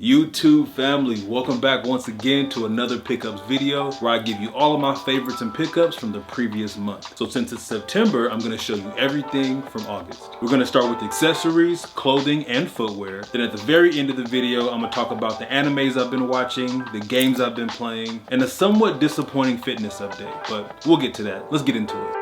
YouTube family, welcome back once again to another pickups video where I give you all of my favorites and pickups from the previous month. So since it's September, I'm going to show you everything from August. We're going to start with accessories, clothing, and footwear. Then at the very end of the video, I'm going to talk about the animes I've been watching, the games I've been playing, and a somewhat disappointing fitness update, but we'll get to that. Let's get into it.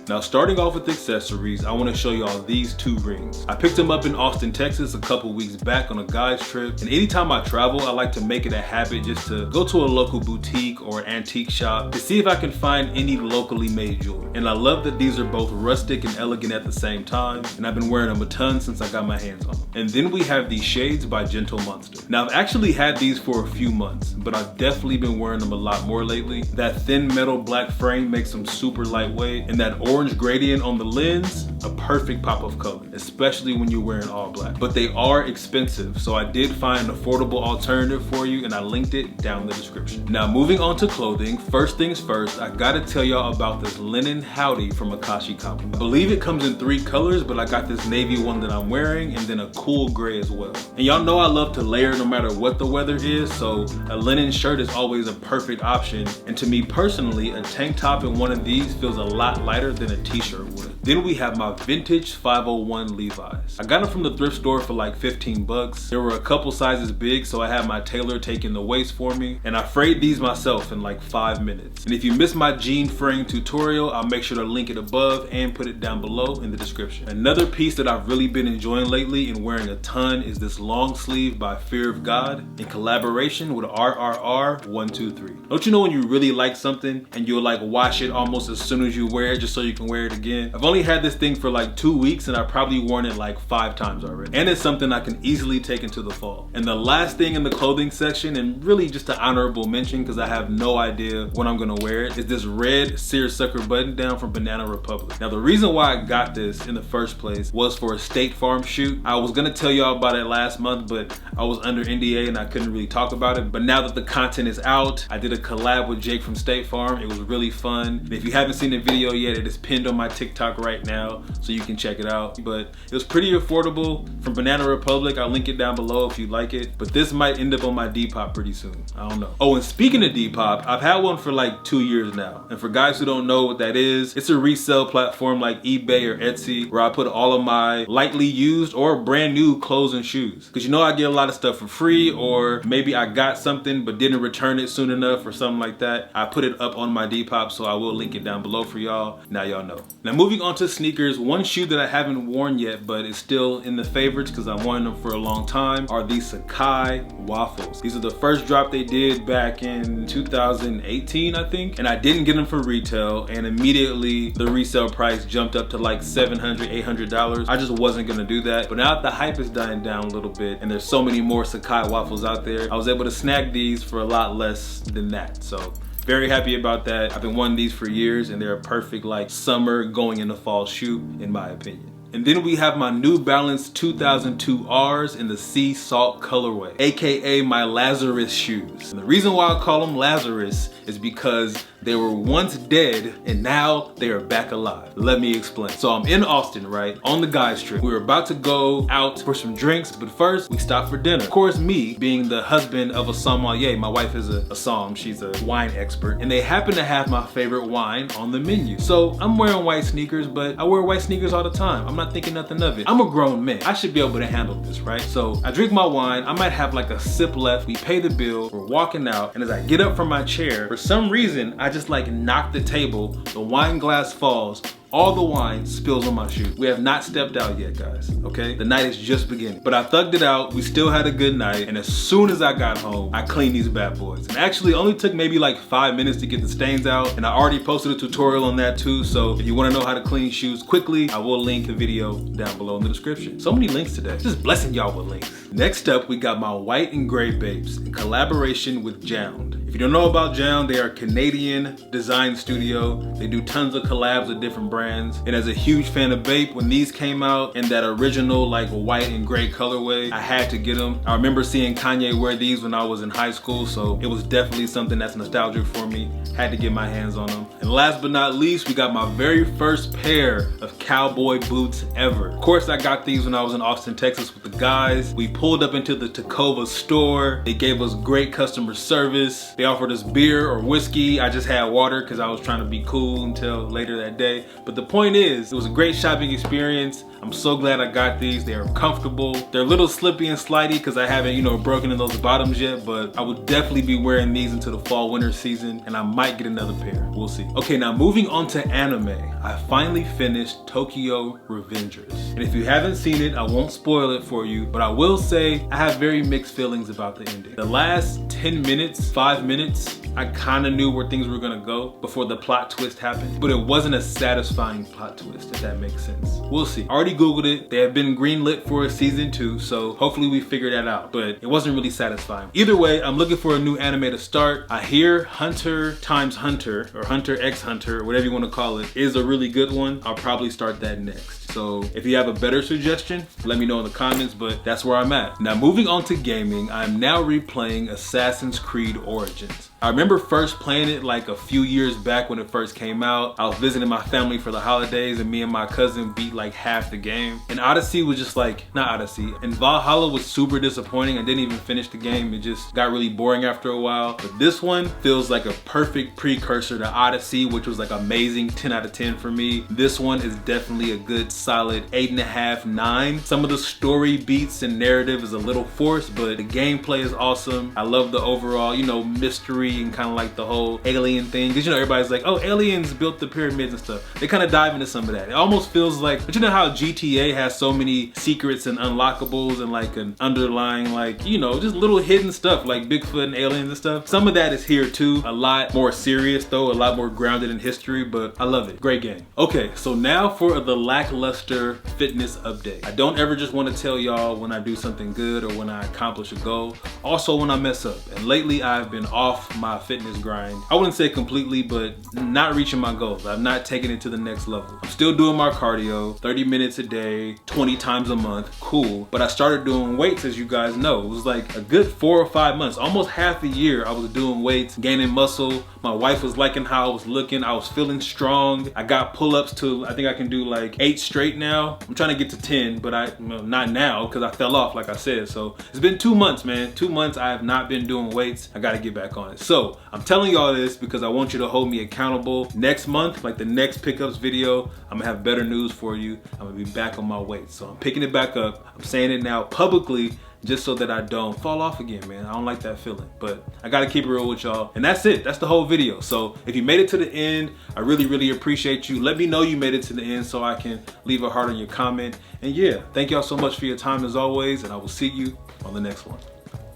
Now starting off with accessories, I want to show y'all these two rings. I picked them up in Austin, Texas a couple weeks back on a guy's trip, and anytime I travel, I like to make it a habit just to go to a local boutique or antique shop to see if I can find any locally made jewelry. And I love that these are both rustic and elegant at the same time, and I've been wearing them a ton since I got my hands on them. And then we have these shades by Gentle Monster. Now I've actually had these for a few months, but I've definitely been wearing them a lot more lately. That thin metal black frame makes them super lightweight, and that orange gradient on the lens, a perfect pop of color, especially when you're wearing all black. But they are expensive, so I did find an affordable alternative for you, and I linked it down in the description. Now moving on to clothing, first things first, I gotta tell y'all about this linen howdy from Akashi Cowboy. I believe it comes in 3 colors, but I got this navy one that I'm wearing, and then a cool gray as well. And y'all know I love to layer no matter what the weather is, so a linen shirt is always a perfect option. And to me personally, a tank top in one of these feels a lot lighter than a t-shirt would. Then we have my vintage 501 Levi's. I got them from the thrift store for like 15 bucks. There were a couple sizes big, so I had my tailor taking the waist for me, and I frayed these myself in like 5 minutes. And if you missed my jean fraying tutorial, I'll make sure to link it above and put it down below in the description. Another piece that I've really been enjoying lately and wearing a ton is this long sleeve by Fear of God in collaboration with RRR123. Don't you know when you really like something and you'll like wash it almost as soon as you wear it just so you can wear it again? I've only had this thing for like 2 weeks and I've probably worn it like 5 times already. And it's something I can easily take into the fall. And the last thing in the clothing section, and really just an honorable mention because I have no idea when I'm gonna wear it, is this red seersucker button down from Banana Republic. Now the reason why I got this in the first place was for a State Farm shoot. I was gonna tell y'all about it last month, but I was under NDA and I couldn't really talk about it. But now that the content is out, I did a collab with Jake from State Farm. It was really fun. And if you haven't seen the video yet, it is pinned on my TikTok right now, so you can check it out. But it was pretty affordable from Banana Republic. I'll link it down below if you like it. But this might end up on my Depop pretty soon. I don't know. Oh, and speaking of Depop, I've had one for like 2 years now. And for guys who don't know what that is, it's a resale platform like eBay or Etsy where I put all of my lightly used or brand new clothes and shoes. Because you know I get a lot of stuff for free, or maybe I got something but didn't return it soon enough or something like that. I put it up on my Depop, so I will link it down below for y'all. Now y'all know. Now moving on to sneakers, one shoe that I haven't worn yet but is still in the favorites because I wanted them for a long time are these Sakai waffles. These are the first drop they did back in 2018, I think, and I didn't get them for retail, and immediately the resale price jumped up to like $700, $800. I just wasn't gonna do that, but now that the hype is dying down a little bit and there's so many more Sakai waffles out there, I was able to snag these for a lot less than that. So very happy about that. I've been wanting these for years and they're a perfect like summer going into fall shoe in my opinion. And then we have my New Balance 2002 Rs in the Sea Salt colorway, AKA my Lazarus shoes. And the reason why I call them Lazarus is because they were once dead and now they are back alive. Let me explain. So I'm in Austin, right? On the guys trip. We were about to go out for some drinks, but first we stopped for dinner. Of course, me being the husband of a sommelier, my wife is a somm, she's a wine expert, and they happen to have my favorite wine on the menu. So I'm wearing white sneakers, but I wear white sneakers all the time. I'm not thinking nothing of it. I'm a grown man. I should be able to handle this, right? So I drink my wine. I might have like a sip left. We pay the bill. We're walking out. And as I get up from my chair, for some reason, I just like knock the table. The wine glass falls. All the wine spills on my shoe. We have not stepped out yet, guys, okay? The night is just beginning. But I thugged it out, we still had a good night, and as soon as I got home, I cleaned these bad boys. And actually, it only took maybe like 5 minutes to get the stains out, and I already posted a tutorial on that too, so if you wanna know how to clean shoes quickly, I will link the video down below in the description. So many links today, just blessing y'all with links. Next up, we got my white and gray babes in collaboration with Jound. If you don't know about Jound, they are a Canadian design studio. They do tons of collabs with different brands. And as a huge fan of Bape, when these came out in that original like white and gray colorway, I had to get them. I remember seeing Kanye wear these when I was in high school, so it was definitely something that's nostalgic for me. Had to get my hands on them. And last but not least, we got my very first pair of cowboy boots ever. Of course, I got these when I was in Austin, Texas with the guys. We pulled up into the Tacova store. They gave us great customer service. They offered us beer or whiskey. I just had water because I was trying to be cool until later that day. But the point is, it was a great shopping experience. I'm so glad I got these. They are comfortable. They're a little slippy and slidey because I haven't, broken in those bottoms yet, but I would definitely be wearing these into the fall winter season, and I might get another pair. We'll see. Okay, now moving on to anime. I finally finished Tokyo Revengers. And if you haven't seen it, I won't spoil it for you, but I will say I have very mixed feelings about the ending. The last 10 minutes, 5 minutes, I kind of knew where things were gonna go before the plot twist happened, but it wasn't a satisfying plot twist, if that makes sense. We'll see. I already Googled it. They have been greenlit for a season 2, so hopefully we figure that out, but it wasn't really satisfying. Either way, I'm looking for a new anime to start. I hear Hunter x Hunter, or Hunter x Hunter, or whatever you want to call it, is a really good one. I'll probably start that next. So if you have a better suggestion, let me know in the comments, but that's where I'm at. Now moving on to gaming, I'm now replaying Assassin's Creed Origins. I remember first playing it like a few years back when it first came out. I was visiting my family for the holidays and me and my cousin beat like half the game. And Odyssey was just like, not Odyssey, and Valhalla was super disappointing. I didn't even finish the game. It just got really boring after a while. But this one feels like a perfect precursor to Odyssey, which was like amazing, 10 out of 10 for me. This one is definitely a good solid 8.5, 9. Some of the story beats and narrative is a little forced, but the gameplay is awesome. I love the overall, mystery and kind of like the whole alien thing, because everybody's like, oh, aliens built the pyramids and stuff. They kind of dive into some of that. It almost feels like, but you know how GTA has so many secrets and unlockables and like an underlying just little hidden stuff like Bigfoot and aliens and stuff. Some of that is here too. A lot more serious though, a lot more grounded in history, but I love it. Great game. Okay, so now for the lackluster fitness update. I don't ever just want to tell y'all when I do something good or when I accomplish a goal. Also when I mess up. And lately I've been off my fitness grind. I wouldn't say completely, but not reaching my goals. I've not taken it to the next level. I'm still doing my cardio, 30 minutes a day, 20 times a month, cool. But I started doing weights, as you guys know. It was like a good 4 or 5 months, almost half a year I was doing weights, gaining muscle. My wife was liking how I was looking. I was feeling strong. I got pull-ups to, I think I can do like 8 straight now. I'm trying to get to 10, but not now because I fell off like I said. So it's been 2 months, man. 2 months I have not been doing weights. I gotta get back on it. So I'm telling y'all this because I want you to hold me accountable. Next month, like the next pickups video, I'm gonna have better news for you. I'm gonna be back on my weights. So I'm picking it back up. I'm saying it now publicly just so that I don't fall off again, man. I don't like that feeling, but I gotta keep it real with y'all. And that's it, that's the whole video. So if you made it to the end, I really, really appreciate you. Let me know you made it to the end so I can leave a heart on your comment. And yeah, thank y'all so much for your time as always, and I will see you on the next one.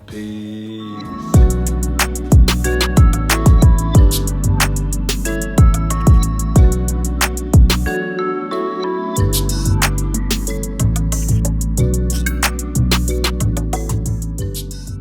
Peace.